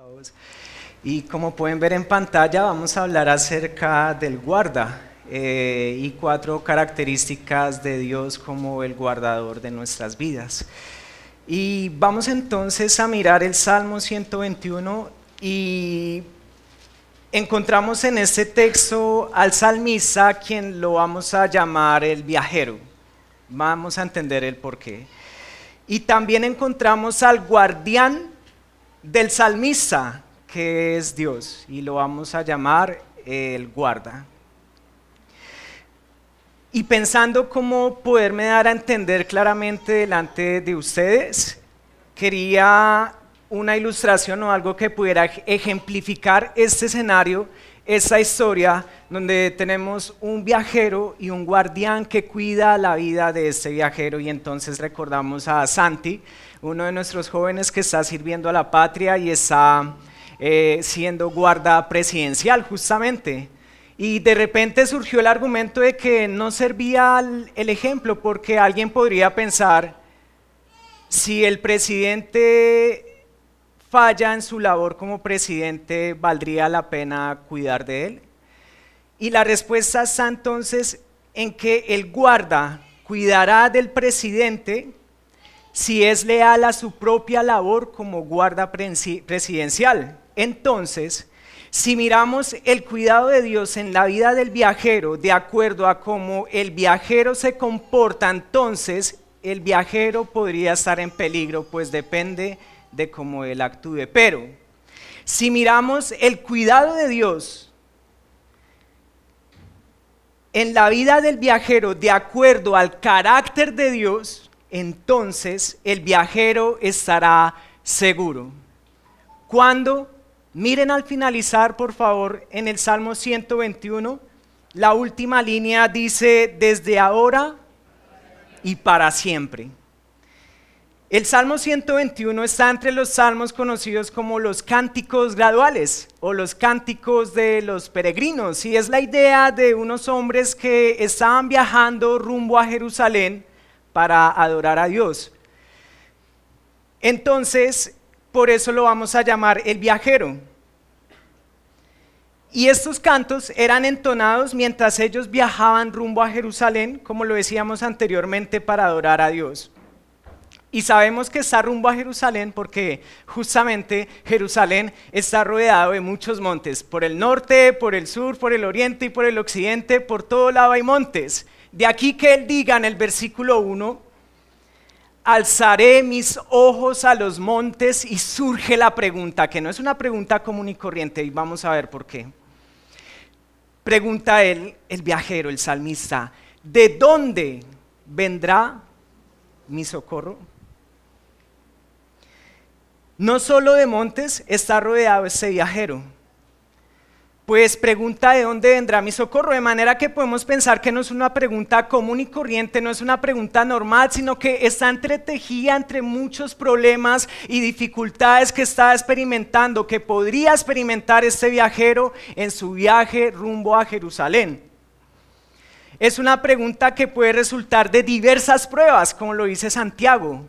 Todos. Y como pueden ver en pantalla, vamos a hablar acerca del guarda y 4 características de Dios como el guardador de nuestras vidas. Y vamos entonces a mirar el Salmo 121 y encontramos en este texto al salmista, quien lo vamos a llamar el viajero. Vamos a entender el porqué. Y también encontramos al guardián del salmista, que es Dios, y lo vamos a llamar el guarda. Y pensando cómo poderme dar a entender claramente delante de ustedes, quería una ilustración o algo que pudiera ejemplificar este escenario, esta historia, donde tenemos un viajero y un guardián que cuida la vida de este viajero. Y entonces recordamos a Santi, uno de nuestros jóvenes que está sirviendo a la patria y está siendo guarda presidencial justamente. Y de repente surgió el argumento de que no servía el ejemplo, porque alguien podría pensar, si el presidente falla en su labor como presidente, ¿valdría la pena cuidar de él? Y la respuesta está entonces en que el guarda cuidará del presidente si es leal a su propia labor como guarda presidencial. Entonces, si miramos el cuidado de Dios en la vida del viajero, de acuerdo a cómo el viajero se comporta, entonces el viajero podría estar en peligro, pues depende de cómo él actúe. Pero si miramos el cuidado de Dios en la vida del viajero de acuerdo al carácter de Dios, entonces el viajero estará seguro. ¿Cuándo? Miren al finalizar, por favor, en el Salmo 121, la última línea dice, desde ahora y para siempre. El Salmo 121 está entre los salmos conocidos como los cánticos graduales o los cánticos de los peregrinos, y es la idea de unos hombres que estaban viajando rumbo a Jerusalén para adorar a Dios. Entonces, por eso lo vamos a llamar el viajero. Y estos cantos eran entonados mientras ellos viajaban rumbo a Jerusalén, como lo decíamos anteriormente, para adorar a Dios. Y sabemos que está rumbo a Jerusalén porque justamente Jerusalén está rodeado de muchos montes. Por el norte, por el sur, por el oriente y por el occidente, por todo lado hay montes. De aquí que él diga en el versículo 1, alzaré mis ojos a los montes, y surge la pregunta, que no es una pregunta común y corriente, y vamos a ver por qué. Pregunta él, el viajero, el salmista, ¿de dónde vendrá mi socorro? No solo de montes está rodeado este viajero, pues pregunta de dónde vendrá mi socorro, de manera que podemos pensar que no es una pregunta común y corriente, no es una pregunta normal, sino que está entretejida entre muchos problemas y dificultades que está experimentando, que podría experimentar este viajero en su viaje rumbo a Jerusalén. Es una pregunta que puede resultar de diversas pruebas, como lo dice Santiago.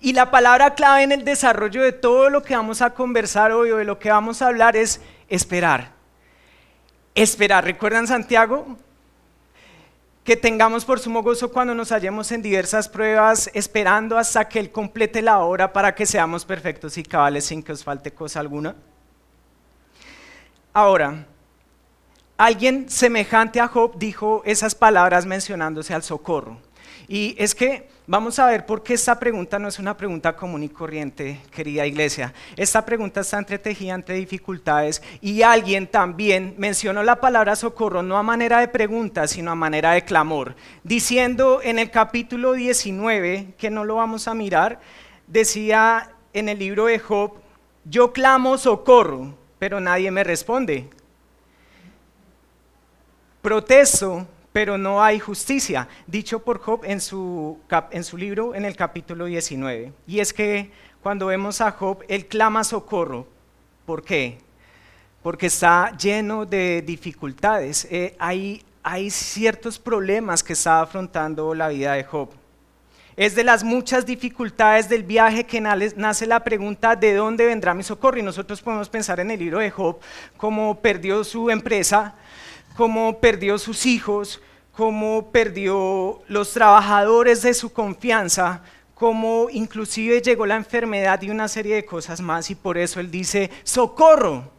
Y la palabra clave en el desarrollo de todo lo que vamos a conversar hoy o de lo que vamos a hablar es esperar. Esperar, ¿recuerdan Santiago? Que tengamos por sumo gozo cuando nos hallemos en diversas pruebas, esperando hasta que Él complete la obra para que seamos perfectos y cabales sin que os falte cosa alguna. Ahora, alguien semejante a Job dijo esas palabras mencionándose al socorro. Y es que vamos a ver por qué esta pregunta no es una pregunta común y corriente, querida iglesia. Esta pregunta está entretejida entre dificultades, y alguien también mencionó la palabra socorro no a manera de pregunta, sino a manera de clamor, diciendo en el capítulo 19, que no lo vamos a mirar, decía en el libro de Job, yo clamo socorro, pero nadie me responde. Protesto, pero no hay justicia, dicho por Job en su libro en el capítulo 19. Y es que cuando vemos a Job, él clama socorro. ¿Por qué? Porque está lleno de dificultades. Hay ciertos problemas que está afrontando la vida de Job. Es de las muchas dificultades del viaje que nace la pregunta ¿de dónde vendrá mi socorro? Y nosotros podemos pensar en el libro de Job, cómo perdió su empresa, cómo perdió sus hijos, cómo perdió los trabajadores de su confianza, cómo inclusive llegó la enfermedad y una serie de cosas más, y por eso él dice ¡socorro!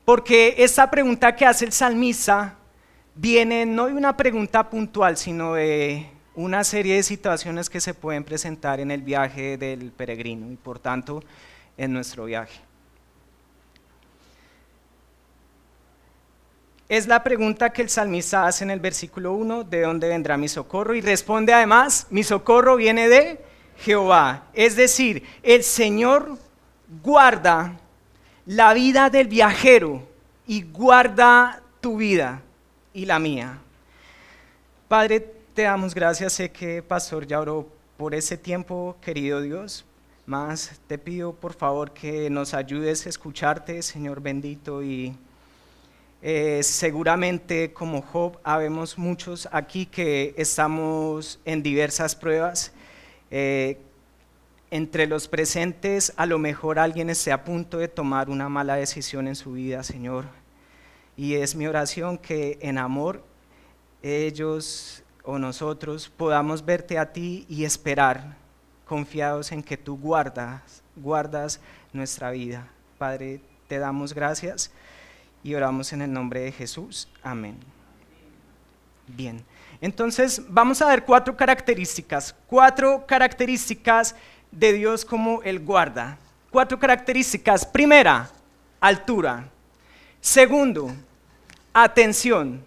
Porque esta pregunta que hace el salmista viene no de una pregunta puntual, sino de una serie de situaciones que se pueden presentar en el viaje del peregrino y por tanto en nuestro viaje. Es la pregunta que el salmista hace en el versículo 1, ¿de dónde vendrá mi socorro? Y responde además, mi socorro viene de Jehová. Es decir, el Señor guarda la vida del viajero y guarda tu vida y la mía. Padre, te damos gracias, sé que Pastor ya oró por ese tiempo, querido Dios, más te pido por favor que nos ayudes a escucharte, Señor bendito, y seguramente como Job, habemos muchos aquí que estamos en diversas pruebas, entre los presentes a lo mejor alguien esté a punto de tomar una mala decisión en su vida, Señor, y es mi oración que en amor ellos o nosotros podamos verte a ti y esperar, confiados en que tú guardas nuestra vida. Padre, te damos gracias y oramos en el nombre de Jesús. Amén. Bien, entonces vamos a ver cuatro características de Dios como Él guarda. Cuatro características. Primera, altura. Segundo, atención.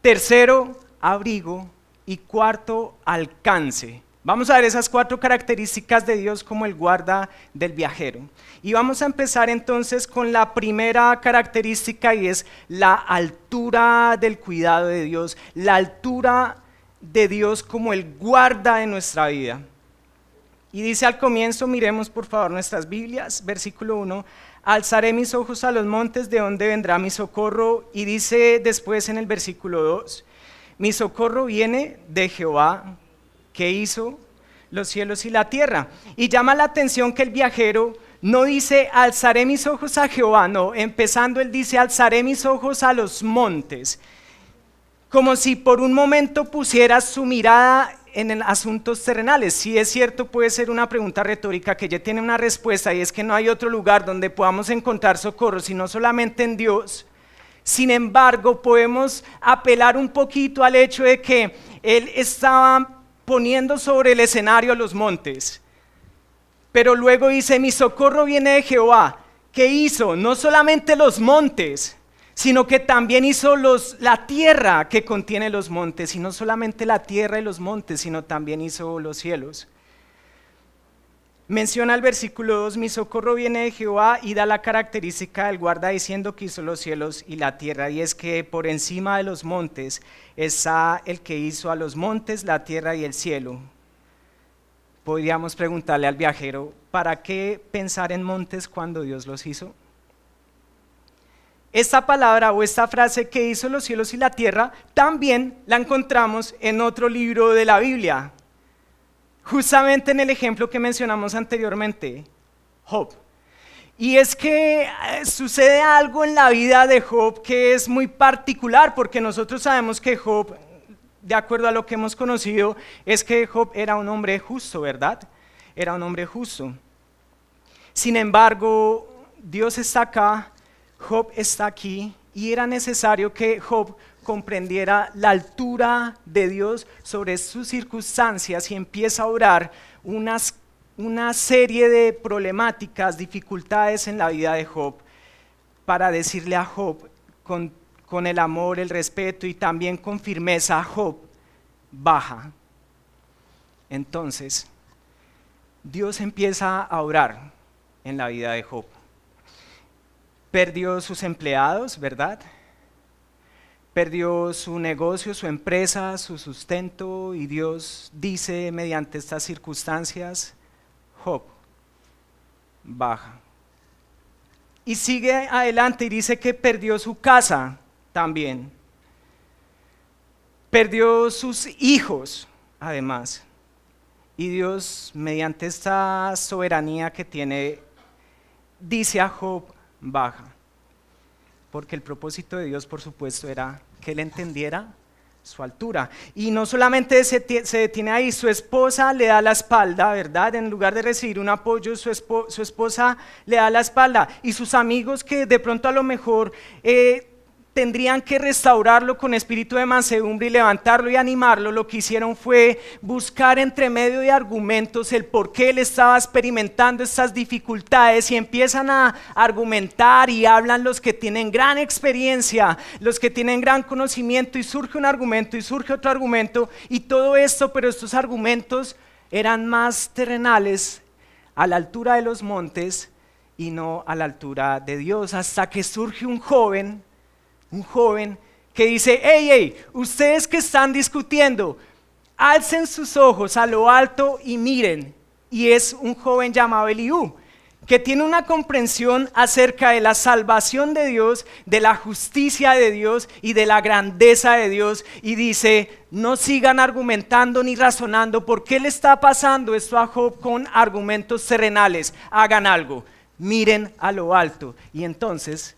Tercero, abrigo. Y cuarto, alcance. Vamos a ver esas cuatro características de Dios como el guarda del viajero. Y vamos a empezar entonces con la primera característica y es la altura del cuidado de Dios, la altura de Dios como el guarda de nuestra vida. Y dice al comienzo, miremos por favor nuestras Biblias, versículo 1, alzaré mis ojos a los montes, ¿de dónde vendrá mi socorro? Y dice después en el versículo 2, mi socorro viene de Jehová, que hizo los cielos y la tierra. Y llama la atención que el viajero no dice, alzaré mis ojos a Jehová, no, empezando él dice, alzaré mis ojos a los montes. Como si por un momento pusiera su mirada en asuntos terrenales. Si es cierto, puede ser una pregunta retórica que ya tiene una respuesta, y es que no hay otro lugar donde podamos encontrar socorro, sino solamente en Dios. Sin embargo, podemos apelar un poquito al hecho de que él estaba poniendo sobre el escenario los montes, pero luego dice, mi socorro viene de Jehová, que hizo no solamente los montes, sino que también hizo la tierra que contiene los montes, y no solamente la tierra y los montes, sino también hizo los cielos. Menciona el versículo 2, mi socorro viene de Jehová, y da la característica del guarda diciendo que hizo los cielos y la tierra, y es que por encima de los montes está el que hizo a los montes, la tierra y el cielo. Podríamos preguntarle al viajero, ¿para qué pensar en montes cuando Dios los hizo? Esta palabra o esta frase que hizo los cielos y la tierra también la encontramos en otro libro de la Biblia. Justamente en el ejemplo que mencionamos anteriormente, Job. Y es que sucede algo en la vida de Job que es muy particular, porque nosotros sabemos que Job, de acuerdo a lo que hemos conocido, es que Job era un hombre justo, ¿verdad? Era un hombre justo. Sin embargo, Dios está acá, Job está aquí, y era necesario que Job comprendiera la altura de Dios sobre sus circunstancias y empieza a orar una serie de problemáticas, dificultades en la vida de Job, para decirle a Job con el amor, el respeto y también con firmeza, Job, baja. Entonces, Dios empieza a orar en la vida de Job. Perdió sus empleados, ¿verdad? Perdió su negocio, su empresa, su sustento, y Dios dice mediante estas circunstancias, Job, baja. Y sigue adelante y dice que perdió su casa también. Perdió sus hijos, además. Y Dios, mediante esta soberanía que tiene, dice a Job, baja. Porque el propósito de Dios, por supuesto, era que él entendiera su altura. Y no solamente se detiene ahí, su esposa le da la espalda, ¿verdad? En lugar de recibir un apoyo, su esposa le da la espalda. Y sus amigos, que de pronto a lo mejor tendrían que restaurarlo con espíritu de mansedumbre y levantarlo y animarlo, lo que hicieron fue buscar entre medio de argumentos el por qué él estaba experimentando estas dificultades, y empiezan a argumentar y hablan los que tienen gran experiencia, los que tienen gran conocimiento, y surge un argumento y surge otro argumento y todo esto, pero estos argumentos eran más terrenales, a la altura de los montes y no a la altura de Dios, hasta que surge un joven que dice, hey, ustedes que están discutiendo, alcen sus ojos a lo alto y miren. Y es un joven llamado Eliú, que tiene una comprensión acerca de la salvación de Dios, de la justicia de Dios y de la grandeza de Dios, y dice, no sigan argumentando ni razonando, ¿por qué le está pasando esto a Job con argumentos terrenales? Hagan algo, miren a lo alto. Y entonces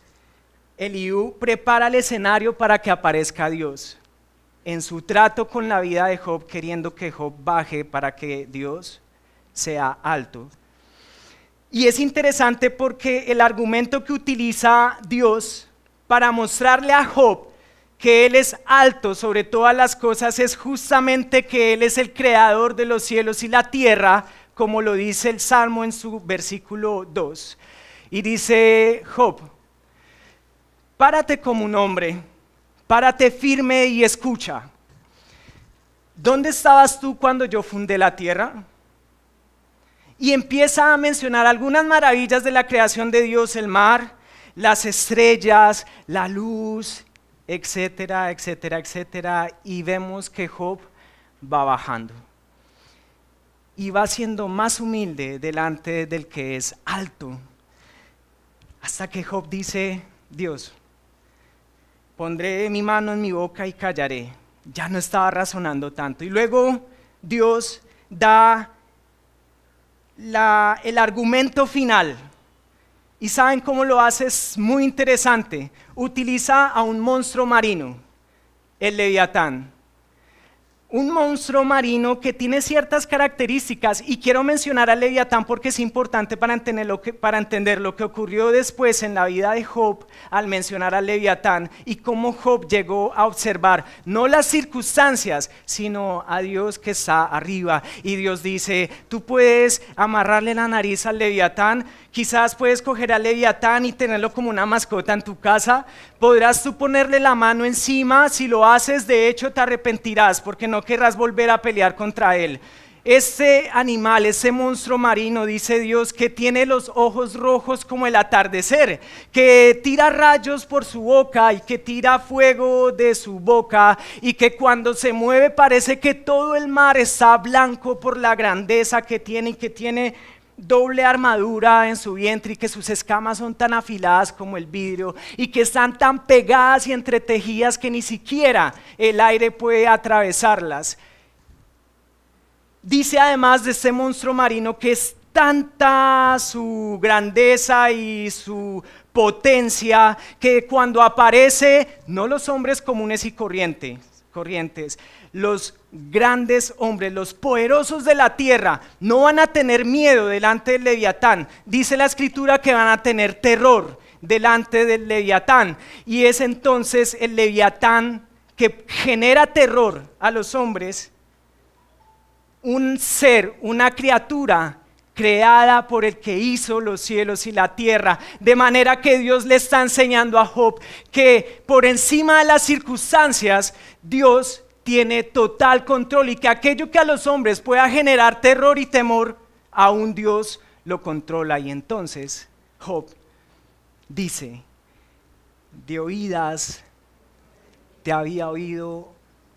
Eliú prepara el escenario para que aparezca Dios en su trato con la vida de Job, queriendo que Job baje para que Dios sea alto. Y es interesante porque el argumento que utiliza Dios para mostrarle a Job que Él es alto sobre todas las cosas es justamente que Él es el creador de los cielos y la tierra, como lo dice el Salmo en su versículo 2. Y dice Job, párate como un hombre, párate firme y escucha. ¿Dónde estabas tú cuando yo fundé la tierra? Y empieza a mencionar algunas maravillas de la creación de Dios, el mar, las estrellas, la luz, etcétera, etcétera, etcétera. Y vemos que Job va bajando y va siendo más humilde delante del que es alto, hasta que Job dice, Dios, pondré mi mano en mi boca y callaré. Ya no estaba razonando tanto. Y luego Dios da el argumento final. ¿Y saben cómo lo hace? Es muy interesante. Utiliza a un monstruo marino, el Leviatán. Un monstruo marino que tiene ciertas características, y quiero mencionar al Leviatán porque es importante para entender lo que ocurrió después en la vida de Job al mencionar al Leviatán, y cómo Job llegó a observar no las circunstancias, sino a Dios que está arriba. Y Dios dice, tú puedes amarrarle la nariz al Leviatán, quizás puedes coger al Leviatán y tenerlo como una mascota en tu casa, podrás tú ponerle la mano encima, si lo haces de hecho te arrepentirás porque no querrás volver a pelear contra él. Este animal, ese monstruo marino, dice Dios, que tiene los ojos rojos como el atardecer, que tira rayos por su boca y que tira fuego de su boca, y que cuando se mueve parece que todo el mar está blanco por la grandeza que tiene, y que tiene doble armadura en su vientre, y que sus escamas son tan afiladas como el vidrio, y que están tan pegadas y entretejidas que ni siquiera el aire puede atravesarlas. Dice además de este monstruo marino que es tanta su grandeza y su potencia que cuando aparece, no los hombres comunes y corrientes, los grandes hombres, los poderosos de la tierra, no van a tener miedo delante del Leviatán. Dice la Escritura que van a tener terror delante del Leviatán, y es entonces el Leviatán que genera terror a los hombres, un ser, una criatura creada por el que hizo los cielos y la tierra, de manera que Dios le está enseñando a Job que por encima de las circunstancias Dios tiene total control, y que aquello que a los hombres pueda generar terror y temor, aún Dios lo controla. Y entonces Job dice, de oídas te había oído,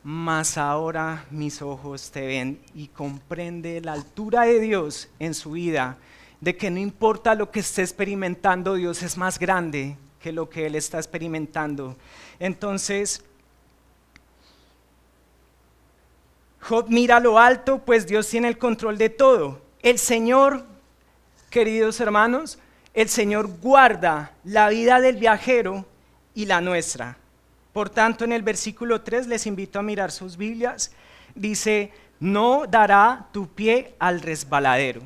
mas ahora mis ojos te ven, y comprende la altura de Dios en su vida, de que no importa lo que esté experimentando, Dios es más grande que lo que él está experimentando. Entonces Job mira lo alto, pues Dios tiene el control de todo. El Señor, queridos hermanos, el Señor guarda la vida del viajero y la nuestra. Por tanto, en el versículo 3 les invito a mirar sus Biblias. Dice, no dará tu pie al resbaladero.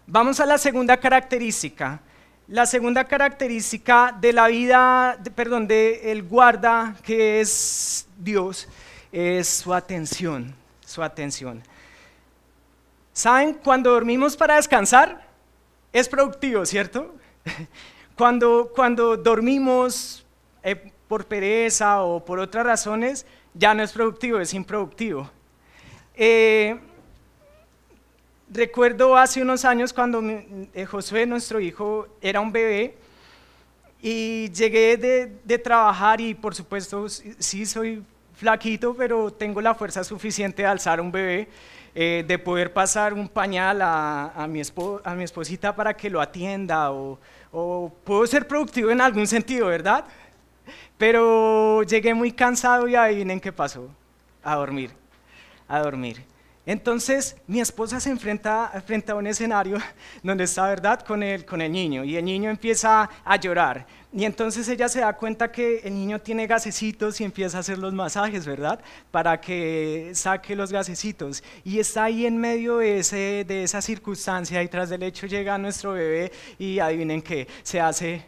Vamos a la segunda característica. La segunda característica de la vida, de el guarda, que es Dios, es su atención, su atención. ¿Saben? Cuando dormimos para descansar, es productivo, ¿cierto? Cuando dormimos por pereza o por otras razones, ya no es productivo, es improductivo. Recuerdo hace unos años cuando Josué, nuestro hijo, era un bebé y llegué de trabajar y por supuesto sí soy flaquito, pero tengo la fuerza suficiente de alzar un bebé, de poder pasar un pañal a mi esposita para que lo atienda o puedo ser productivo en algún sentido, ¿verdad? Pero llegué muy cansado y adivinen qué pasó, a dormir. Entonces mi esposa se enfrenta a un escenario donde está, ¿verdad?, con el niño, y el niño empieza a llorar, y entonces ella se da cuenta que el niño tiene gasecitos y empieza a hacer los masajes, ¿verdad?, para que saque los gasecitos, y está ahí en medio de esa circunstancia, y tras del hecho llega nuestro bebé y adivinen qué, se hace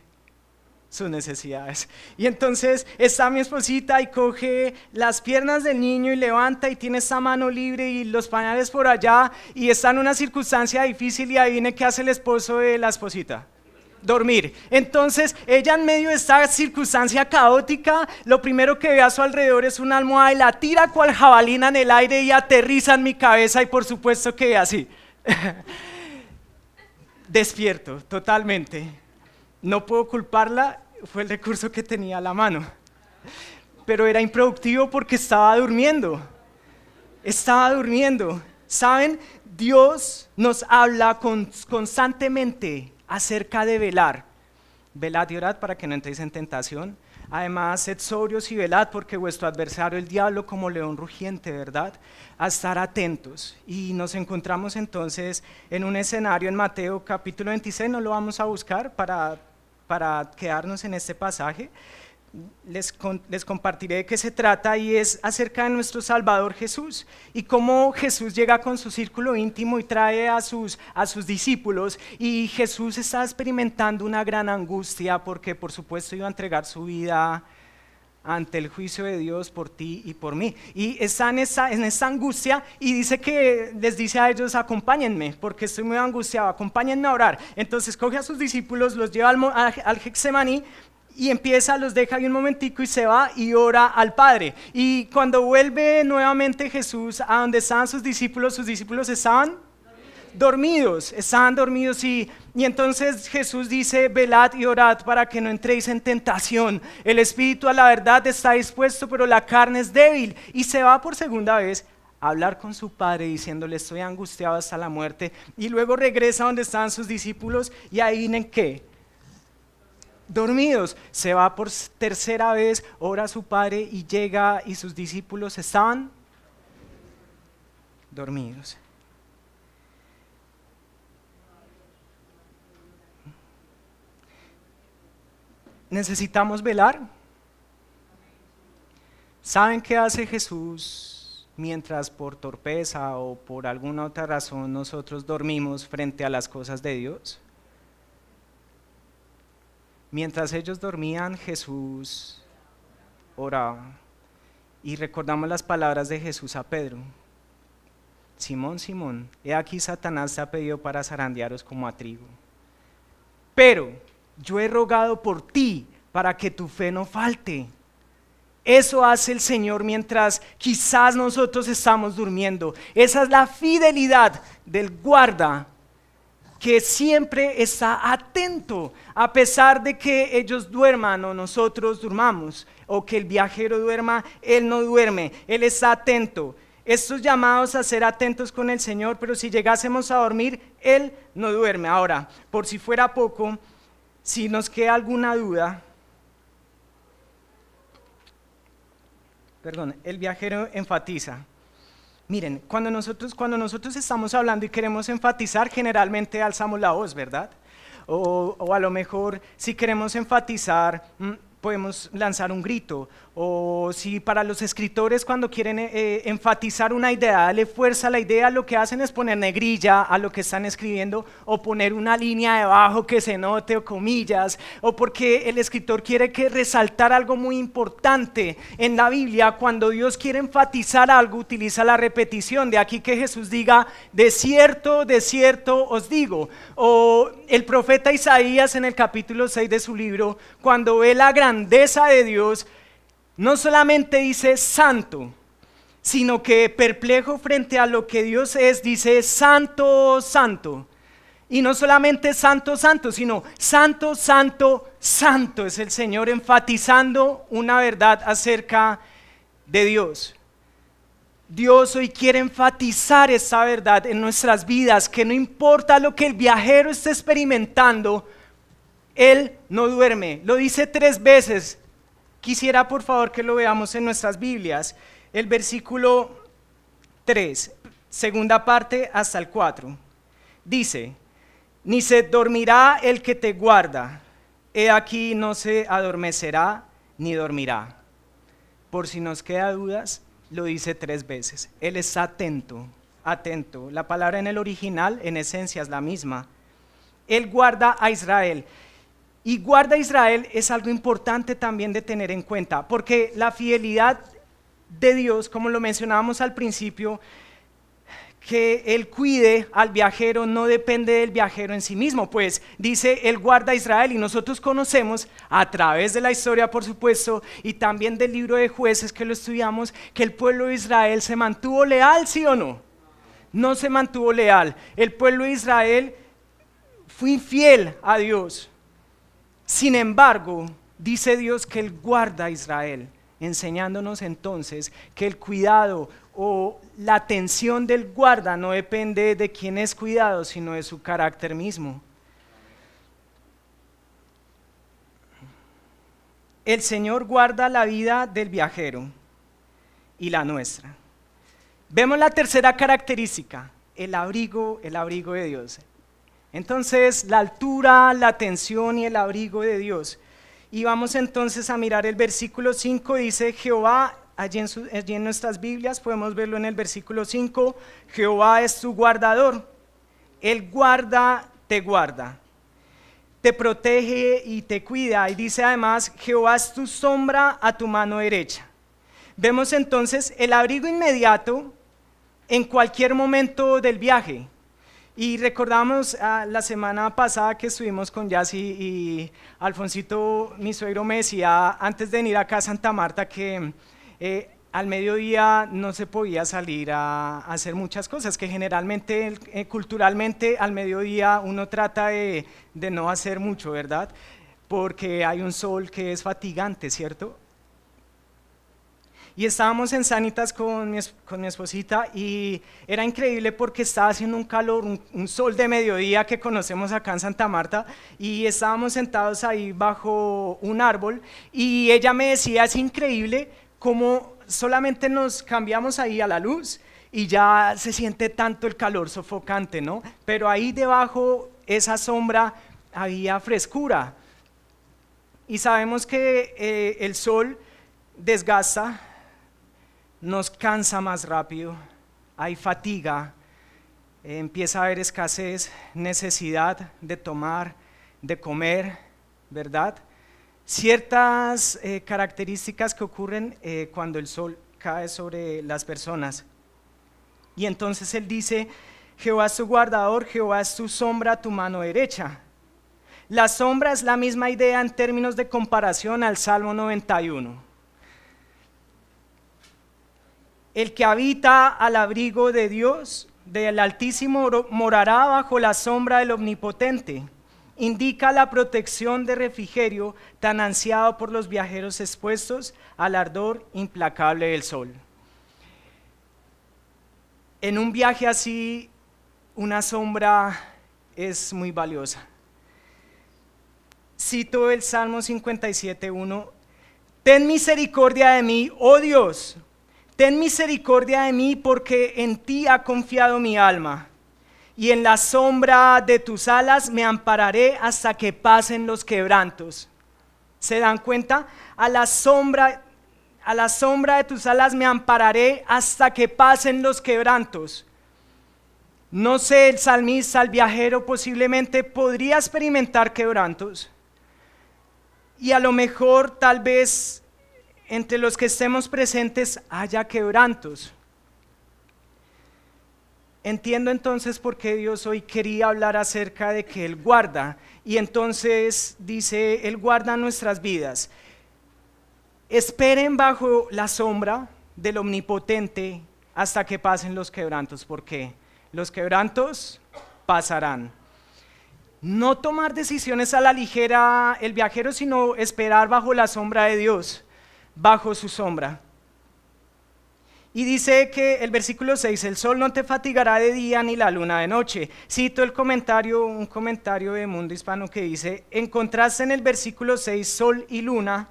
sus necesidades. Y entonces está mi esposita y coge las piernas del niño y levanta y tiene esta mano libre y los pañales por allá y está en una circunstancia difícil y adivine qué hace el esposo de la esposita. Dormir. Entonces ella en medio de esta circunstancia caótica, lo primero que ve a su alrededor es una almohada y la tira cual jabalina en el aire y aterriza en mi cabeza y por supuesto que así. Despierto totalmente. No puedo culparla, fue el recurso que tenía a la mano. Pero era improductivo porque estaba durmiendo. ¿Saben? Dios nos habla constantemente acerca de velar. Velad y orad para que no entréis en tentación. Además, sed sobrios y velad porque vuestro adversario, el diablo, como león rugiente, ¿verdad?, a estar atentos. Y nos encontramos entonces en un escenario en Mateo capítulo 26, no lo vamos a buscar para quedarnos en este pasaje. Les compartiré de qué se trata y es acerca de nuestro Salvador Jesús y cómo Jesús llega con su círculo íntimo y trae a sus discípulos, y Jesús está experimentando una gran angustia porque por supuesto iba a entregar su vida ante el juicio de Dios por ti y por mí, y está en esa angustia y les dice a ellos: acompáñenme porque estoy muy angustiado, acompáñenme a orar. Entonces coge a sus discípulos, los lleva al Getsemaní y los deja ahí un momentico y se va y ora al Padre, y cuando vuelve nuevamente Jesús a donde estaban sus discípulos estaban dormidos, y entonces Jesús dice: velad y orad para que no entréis en tentación, el espíritu a la verdad está dispuesto pero la carne es débil, y se va por segunda vez a hablar con su Padre diciéndole: estoy angustiado hasta la muerte, y luego regresa donde estaban sus discípulos y adivinen qué, dormidos. Se va por tercera vez, ora a su Padre y llega y sus discípulos estaban dormidos. Necesitamos velar. ¿Saben qué hace Jesús mientras por torpeza o por alguna otra razón nosotros dormimos frente a las cosas de Dios? Mientras ellos dormían, Jesús oraba. Y recordamos las palabras de Jesús a Pedro: Simón, Simón, he aquí Satanás te ha pedido para zarandearos como a trigo, pero yo he rogado por ti para que tu fe no falte. Eso hace el Señor mientras quizás nosotros estamos durmiendo. Esa es la fidelidad del guarda, que siempre está atento, a pesar de que ellos duerman o nosotros durmamos, o que el viajero duerma, él no duerme, él está atento. Estos llamados a ser atentos con el Señor, pero si llegásemos a dormir, él no duerme. Ahora, por si fuera poco, si nos queda alguna duda, Perdón, el viajero enfatiza. Miren, cuando nosotros estamos hablando y queremos enfatizar, generalmente alzamos la voz, ¿verdad? O a lo mejor si queremos enfatizar, podemos lanzar un grito. O si para los escritores cuando quieren enfatizar una idea, darle fuerza a la idea, lo que hacen es poner negrilla a lo que están escribiendo o poner una línea debajo que se note o comillas, o porque el escritor quiere que resaltar algo muy importante en la Biblia. Cuando Dios quiere enfatizar algo, utiliza la repetición. De aquí que Jesús diga, de cierto os digo. O el profeta Isaías en el capítulo 6 de su libro, cuando ve la grandeza de Dios, no solamente dice santo, sino que perplejo frente a lo que Dios es, dice santo, santo. Y no solamente santo, santo, sino santo, santo, santo es el Señor, enfatizando una verdad acerca de Dios. Dios hoy quiere enfatizar esa verdad en nuestras vidas, que no importa lo que el viajero esté experimentando, Él no duerme. Lo dice 3 veces. Quisiera por favor que lo veamos en nuestras Biblias. El versículo 3, segunda parte hasta el 4. Dice, ni se dormirá el que te guarda. He aquí no se adormecerá ni dormirá. Por si nos queda dudas, lo dice 3 veces. Él está atento, atento. La palabra en el original en esencia es la misma. Él guarda a Israel. Y guarda a Israel es algo importante también de tener en cuenta, porque la fidelidad de Dios, como lo mencionábamos al principio, que Él cuide al viajero no depende del viajero en sí mismo, pues dice Él guarda a Israel, y nosotros conocemos a través de la historia, por supuesto, y también del libro de Jueces que lo estudiamos, que el pueblo de Israel se mantuvo leal, ¿sí o no? No se mantuvo leal. El pueblo de Israel fue infiel a Dios. Sin embargo, dice Dios que Él guarda a Israel, enseñándonos entonces que el cuidado o la atención del guarda no depende de quién es cuidado, sino de su carácter mismo. El Señor guarda la vida del viajero y la nuestra. Vemos la tercera característica, el abrigo de Dios. Entonces, la altura, la atención y el abrigo de Dios. Y vamos entonces a mirar el versículo 5, dice Jehová, allí en nuestras Biblias podemos verlo en el versículo 5, Jehová es tu guardador, Él guarda, te protege y te cuida. Y dice además, Jehová es tu sombra a tu mano derecha. Vemos entonces el abrigo inmediato en cualquier momento del viaje. Y recordamos la semana pasada que estuvimos con Yassi y Alfonsito, mi suegro, me decía antes de venir acá a Santa Marta que al mediodía no se podía salir a hacer muchas cosas, que generalmente, culturalmente, al mediodía uno trata de no hacer mucho, ¿verdad? Porque hay un sol que es fatigante, ¿cierto? Y estábamos en Sanitas con mi esposita y era increíble porque estaba haciendo un calor, un sol de mediodía que conocemos acá en Santa Marta, y estábamos sentados ahí bajo un árbol y ella me decía, es increíble cómo solamente nos cambiamos ahí a la luz y ya se siente tanto el calor sofocante, ¿no? Pero ahí debajo, esa sombra, había frescura. Y sabemos que el sol desgasta, nos cansa más rápido, hay fatiga, empieza a haber escasez, necesidad de tomar, de comer, ¿verdad? Ciertas características que ocurren cuando el sol cae sobre las personas. Y entonces él dice, Jehová es tu guardador, Jehová es tu sombra a tu mano derecha. La sombra es la misma idea en términos de comparación al Salmo 91. El que habita al abrigo de Dios, del Altísimo, morará bajo la sombra del Omnipotente. Indica la protección de refrigerio tan ansiado por los viajeros expuestos al ardor implacable del sol. En un viaje así, una sombra es muy valiosa. Cito el Salmo 57:1. Ten misericordia de mí, oh Dios, ten misericordia de mí porque en ti ha confiado mi alma. Y en la sombra de tus alas me ampararé hasta que pasen los quebrantos. ¿Se dan cuenta? A la sombra de tus alas me ampararé hasta que pasen los quebrantos. No sé, el salmista, el viajero posiblemente podría experimentar quebrantos. Y a lo mejor tal vez entre los que estemos presentes haya quebrantos. Entiendo entonces por qué Dios hoy quería hablar acerca de que Él guarda. Y entonces dice, Él guarda nuestras vidas. Esperen bajo la sombra del Omnipotente hasta que pasen los quebrantos. ¿Por qué? Los quebrantos pasarán. No tomar decisiones a la ligera el viajero, sino esperar bajo la sombra de Dios, bajo su sombra. Y dice que el versículo 6, el sol no te fatigará de día ni la luna de noche. Cito un comentario de Mundo Hispano que dice, en contraste en el versículo 6, sol y luna,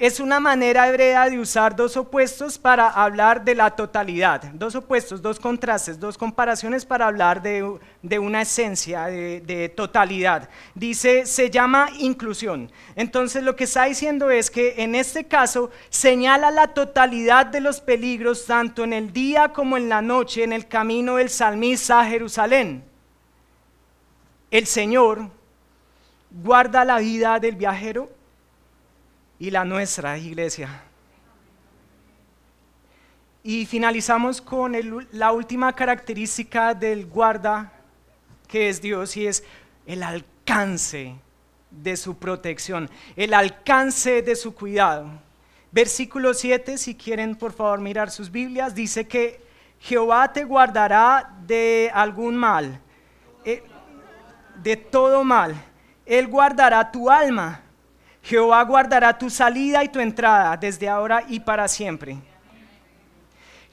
es una manera hebrea de usar dos opuestos para hablar de la totalidad. Dos opuestos, dos contrastes, dos comparaciones para hablar de una esencia, de totalidad. Dice, se llama inclusión. Entonces lo que está diciendo es que en este caso señala la totalidad de los peligros tanto en el día como en la noche en el camino del salmista a Jerusalén. El Señor guarda la vida del viajero y la nuestra, iglesia. Y finalizamos con la última característica del guarda, que es Dios, y es el alcance de su protección, el alcance de su cuidado. Versículo 7, si quieren por favor mirar sus Biblias, dice que Jehová te guardará de algún mal, de todo mal. Él guardará tu alma. Jehová guardará tu salida y tu entrada desde ahora y para siempre.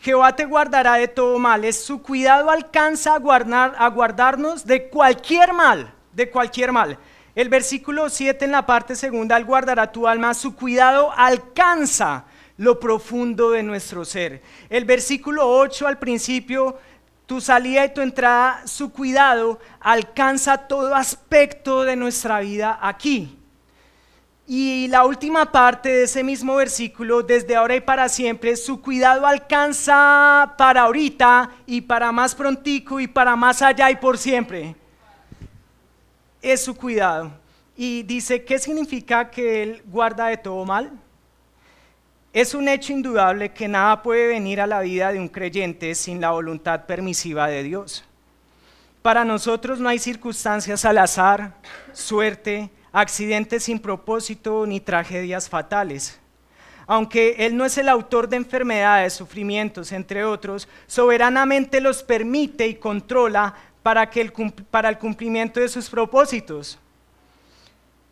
Jehová te guardará de todo mal. Es su cuidado alcanza a guardarnos de cualquier mal, de cualquier mal. El versículo 7 en la parte segunda, Él guardará tu alma. Su cuidado alcanza lo profundo de nuestro ser. El versículo 8 al principio, tu salida y tu entrada, su cuidado alcanza todo aspecto de nuestra vida aquí. Y la última parte de ese mismo versículo, desde ahora y para siempre, su cuidado alcanza para ahorita y para más prontico y para más allá y por siempre. Es su cuidado. Y dice, ¿qué significa que Él guarda de todo mal? Es un hecho indudable que nada puede venir a la vida de un creyente sin la voluntad permisiva de Dios. Para nosotros no hay circunstancias al azar, suerte, accidentes sin propósito ni tragedias fatales. Aunque Él no es el autor de enfermedades, sufrimientos, entre otros, soberanamente los permite y controla para el cumplimiento de sus propósitos.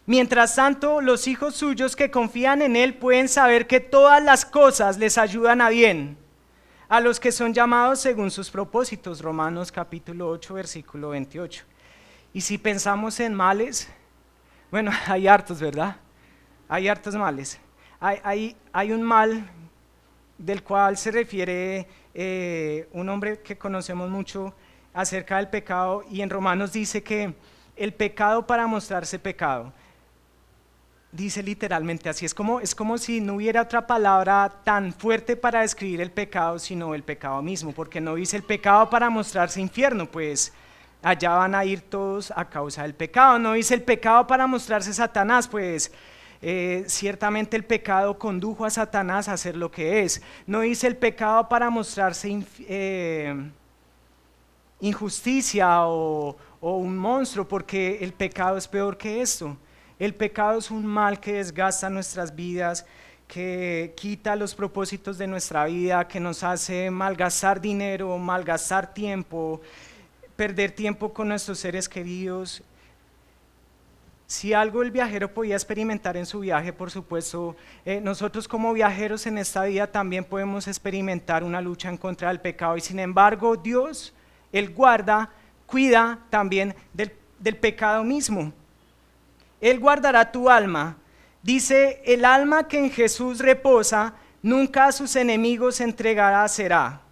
Mientras tanto, los hijos suyos que confían en Él pueden saber que todas las cosas les ayudan a bien, a los que son llamados según sus propósitos. Romanos capítulo 8, versículo 28. Y si pensamos en males, bueno, hay hartos, ¿verdad? Hay hartos males. Hay un mal del cual se refiere un hombre que conocemos mucho acerca del pecado, y en Romanos dice que el pecado para mostrarse pecado. Dice literalmente así, es como si no hubiera otra palabra tan fuerte para describir el pecado, sino el pecado mismo, porque no dice el pecado para mostrarse infierno, pues allá van a ir todos a causa del pecado. No dice el pecado para mostrarse Satanás, pues ciertamente el pecado condujo a Satanás a hacer lo que es. No dice el pecado para mostrarse injusticia o un monstruo, porque el pecado es peor que esto. El pecado es un mal que desgasta nuestras vidas, que quita los propósitos de nuestra vida, que nos hace malgastar dinero, malgastar tiempo, perder tiempo con nuestros seres queridos. Si algo el viajero podía experimentar en su viaje, por supuesto, nosotros como viajeros en esta vida también podemos experimentar una lucha en contra del pecado, y sin embargo Dios, Él cuida también del pecado mismo. Él guardará tu alma. Dice, el alma que en Jesús reposa, nunca a sus enemigos entregada será.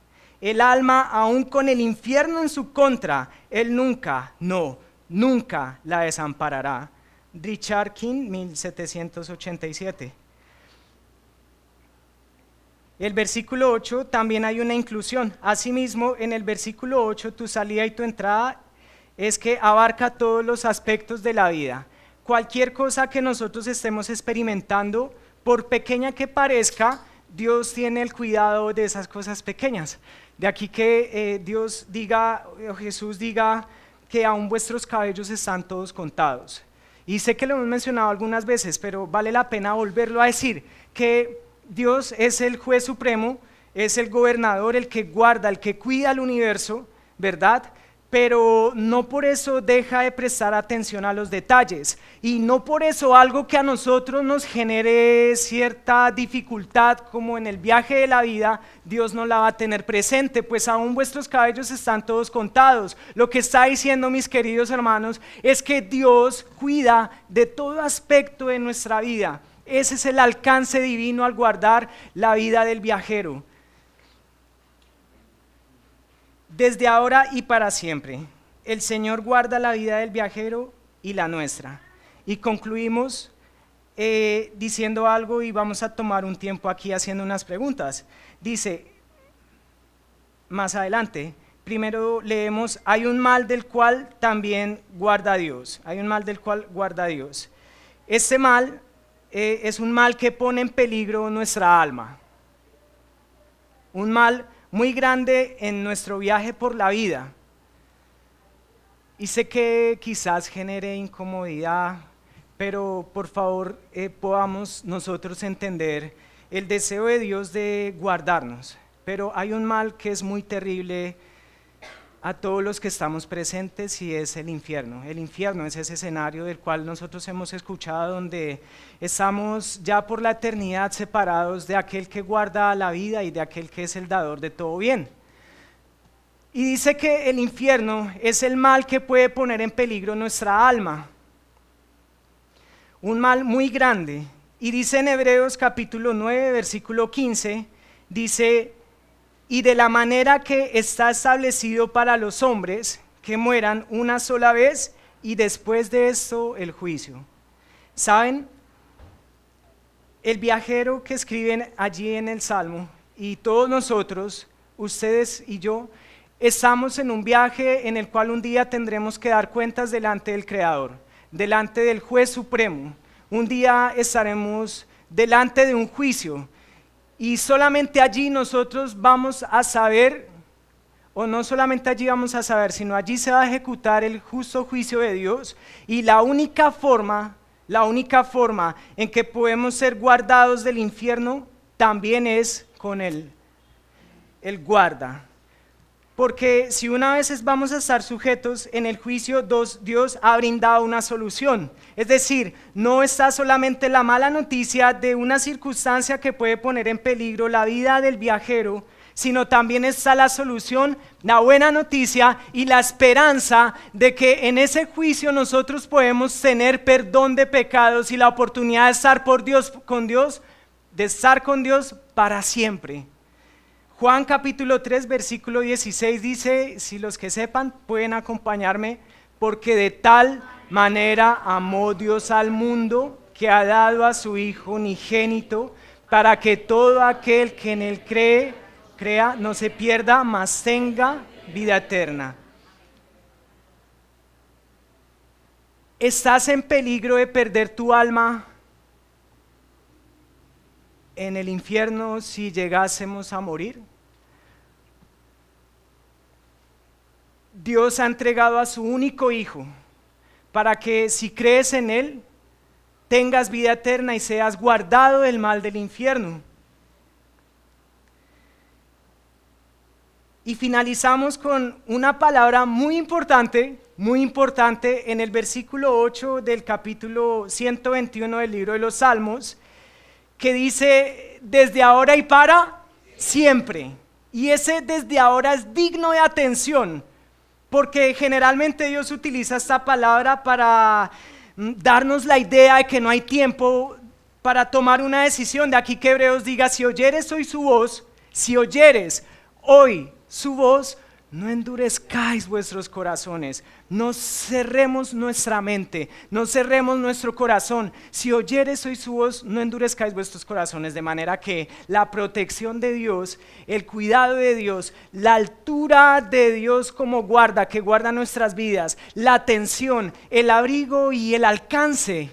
El alma, aun con el infierno en su contra, él nunca, no, nunca la desamparará. Richard King, 1787. El versículo 8 también hay una inclusión. Asimismo, en el versículo 8, tu salida y tu entrada es que abarca todos los aspectos de la vida. Cualquier cosa que nosotros estemos experimentando, por pequeña que parezca, Dios tiene el cuidado de esas cosas pequeñas. De aquí que Dios diga, o Jesús diga, que aún vuestros cabellos están todos contados. Y sé que lo hemos mencionado algunas veces, pero vale la pena volverlo a decir, que Dios es el juez supremo, es el gobernador, el que guarda, el que cuida el universo, ¿verdad? Pero no por eso deja de prestar atención a los detalles, y no por eso algo que a nosotros nos genere cierta dificultad, como en el viaje de la vida, Dios no la va a tener presente, pues aún vuestros cabellos están todos contados. Lo que está diciendo, mis queridos hermanos, es que Dios cuida de todo aspecto de nuestra vida. Ese es el alcance divino al guardar la vida del viajero. Desde ahora y para siempre, el Señor guarda la vida del viajero y la nuestra. Y concluimos diciendo algo, y vamos a tomar un tiempo aquí haciendo unas preguntas. Dice, más adelante, primero leemos, hay un mal del cual también guarda Dios. Hay un mal del cual guarda Dios. Este mal es un mal que pone en peligro nuestra alma. Un mal muy grande en nuestro viaje por la vida. Y sé que quizás genere incomodidad, pero por favor podamos nosotros entender el deseo de Dios de guardarnos. Pero hay un mal que es muy terrible a todos los que estamos presentes, y es el infierno. El infierno es ese escenario del cual nosotros hemos escuchado, donde estamos ya por la eternidad separados de aquel que guarda la vida y de aquel que es el dador de todo bien. Y dice que el infierno es el mal que puede poner en peligro nuestra alma. Un mal muy grande. Y dice en Hebreos capítulo 9, versículo 15, dice, y de la manera que está establecido para los hombres, que mueran una sola vez, y después de esto el juicio. ¿Saben? El viajero que escriben allí en el Salmo, y todos nosotros, ustedes y yo, estamos en un viaje en el cual un día tendremos que dar cuentas delante del Creador, delante del Juez Supremo. Un día estaremos delante de un juicio, y solamente allí nosotros vamos a saber, o no solamente allí vamos a saber, sino allí se va a ejecutar el justo juicio de Dios. Y la única forma en que podemos ser guardados del infierno también es con el guarda. Porque si una vez vamos a estar sujetos en el juicio, Dios ha brindado una solución. Es decir, no está solamente la mala noticia de una circunstancia que puede poner en peligro la vida del viajero, sino también está la solución, la buena noticia y la esperanza de que en ese juicio nosotros podemos tener perdón de pecados y la oportunidad de estar de estar con Dios para siempre. Juan capítulo 3, versículo 16 dice, si los que sepan pueden acompañarme, porque de tal manera amó Dios al mundo que ha dado a su Hijo unigénito, para que todo aquel que en él crea no se pierda, mas tenga vida eterna. ¿Estás en peligro de perder tu alma en el infierno si llegásemos a morir? Dios ha entregado a su único Hijo para que si crees en Él tengas vida eterna y seas guardado del mal del infierno. Y finalizamos con una palabra muy importante en el versículo 8 del capítulo 121 del libro de los Salmos, que dice, desde ahora y para siempre. Y ese desde ahora es digno de atención, porque generalmente Dios utiliza esta palabra para darnos la idea de que no hay tiempo para tomar una decisión. De aquí que Hebreos diga, si oyeres hoy su voz, si oyeres hoy su voz, no endurezcáis vuestros corazones, no cerremos nuestra mente, no cerremos nuestro corazón. Si oyeres hoy su voz, no endurezcáis vuestros corazones, de manera que la protección de Dios, el cuidado de Dios, la altura de Dios como guarda, que guarda nuestras vidas, la atención, el abrigo y el alcance,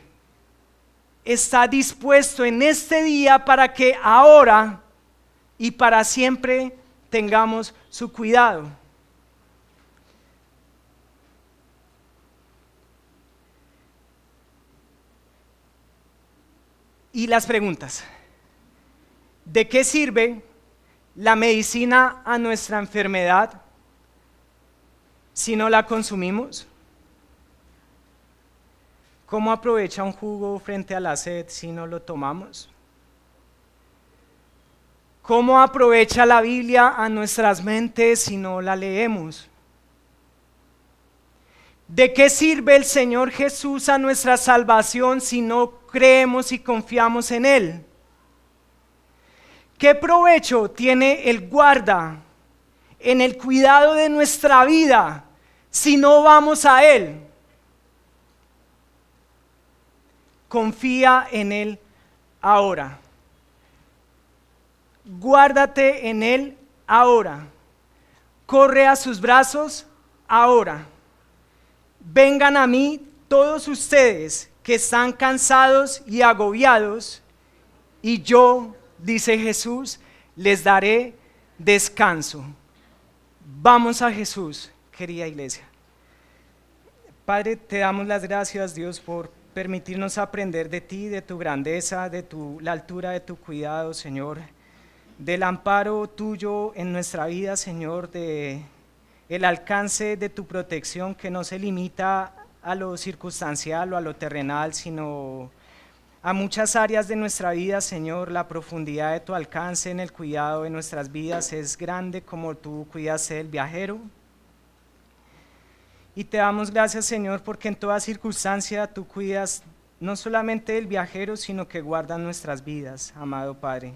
está dispuesto en este día para que ahora y para siempre tengamos su cuidado. Y las preguntas: ¿de qué sirve la medicina a nuestra enfermedad si no la consumimos? ¿Cómo aprovecha un jugo frente a la sed si no lo tomamos? ¿Cómo aprovecha la Biblia a nuestras mentes si no la leemos? ¿De qué sirve el Señor Jesús a nuestra salvación si no creemos y confiamos en Él? ¿Qué provecho tiene el guarda en el cuidado de nuestra vida si no vamos a Él? Confía en Él ahora. Guárdate en Él ahora. Corre a sus brazos ahora. Vengan a mí todos ustedes que están cansados y agobiados, y yo, dice Jesús, les daré descanso. Vamos a Jesús, querida iglesia. Padre, te damos las gracias, Dios, por permitirnos aprender de ti, de tu grandeza, de la altura de tu cuidado, Señor, del amparo tuyo en nuestra vida, Señor, de el alcance de tu protección que no se limita a lo circunstancial o a lo terrenal, sino a muchas áreas de nuestra vida, Señor. La profundidad de tu alcance en el cuidado de nuestras vidas es grande, como tú cuidas del viajero. Y te damos gracias, Señor, porque en toda circunstancia tú cuidas no solamente del viajero, sino que guardas nuestras vidas, amado Padre.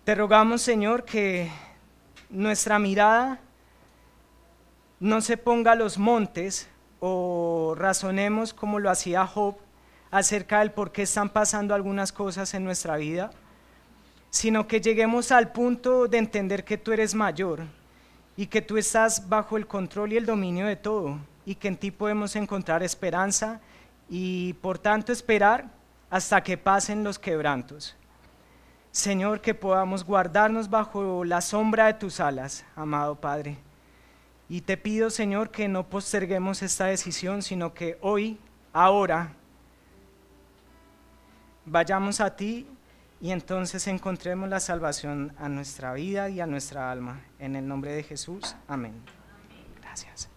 Te rogamos, Señor, que nuestra mirada no se ponga a los montes o razonemos como lo hacía Job acerca del por qué están pasando algunas cosas en nuestra vida, sino que lleguemos al punto de entender que tú eres mayor y que tú estás bajo el control y el dominio de todo, y que en ti podemos encontrar esperanza y por tanto esperar hasta que pasen los quebrantos. Señor, que podamos guardarnos bajo la sombra de tus alas, amado Padre. Y te pido, Señor, que no posterguemos esta decisión, sino que hoy, ahora, vayamos a ti y entonces encontremos la salvación a nuestra vida y a nuestra alma. En el nombre de Jesús, amén. Gracias.